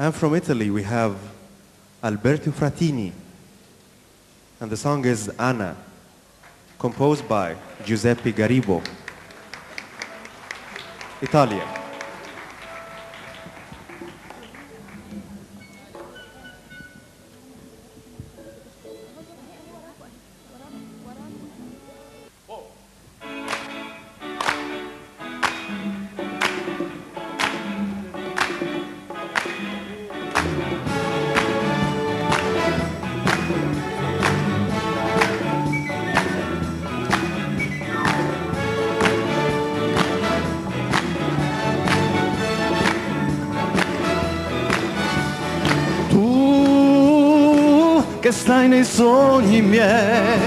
And from Italy we have Alberto Fratini, and the song is Anna, composed by Giuseppe Garibo. Italia. Che stai nei sogni miei,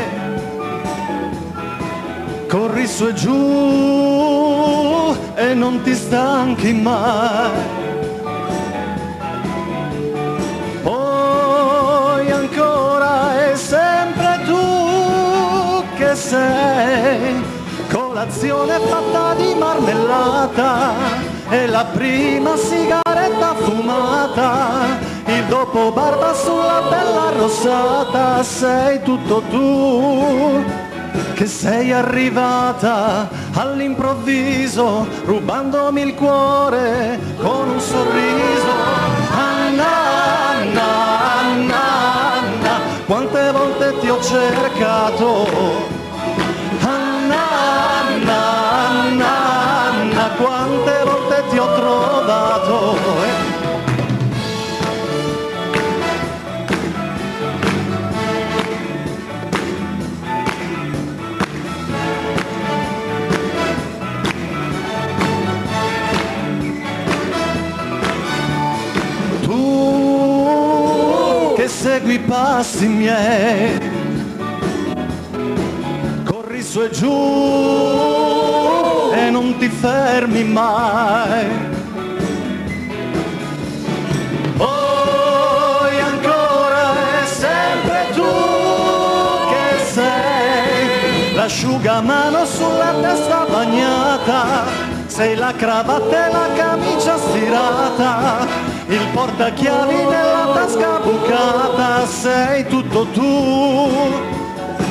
corri su e giù e non ti stanchi mai. Poi ancora è sempre tu che sei, colazione fatta di marmellata e la prima sigaretta fumata, il dopo barba sulla bella rosata. Sei tutto tu, che sei arrivata all'improvviso, rubandomi il cuore con un sorriso. Anna, Anna, Anna, Anna, quante volte ti ho cercato. Anna, Anna, Anna, Anna, quante volte ti ho trovato. Che segui i passi miei, corri su e giù e non ti fermi mai. Poi ancora è sempre tu che sei l'asciugamano sulla testa bagnata, sei la cravatta e la camicia stirata, il portachiavi nella tasca bucata. Sei tutto tu,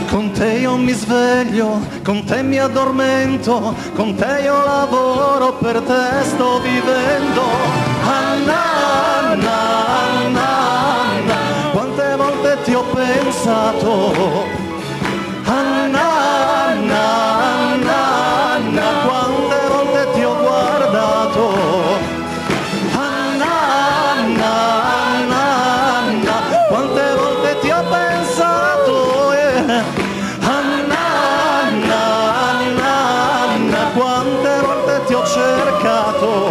con te io mi sveglio, con te mi addormento, con te io lavoro, per te sto vivendo. Anna, Anna, Anna, Anna, quante volte ti ho pensato. Anna, Anna, Anna, Anna, quante volte ti ho guardato. Quante volte ti ho pensato, Anna, Anna, Anna, Anna, quante volte ti ho cercato.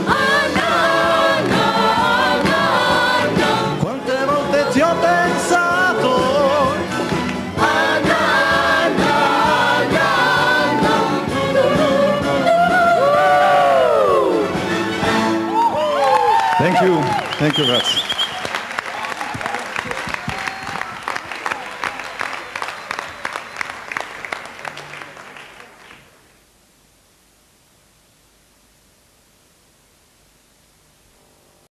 Anna, Anna, Anna, Anna, quante volte ti ho pensato. Anna, Anna, Anna, Anna. Thank you, grazie.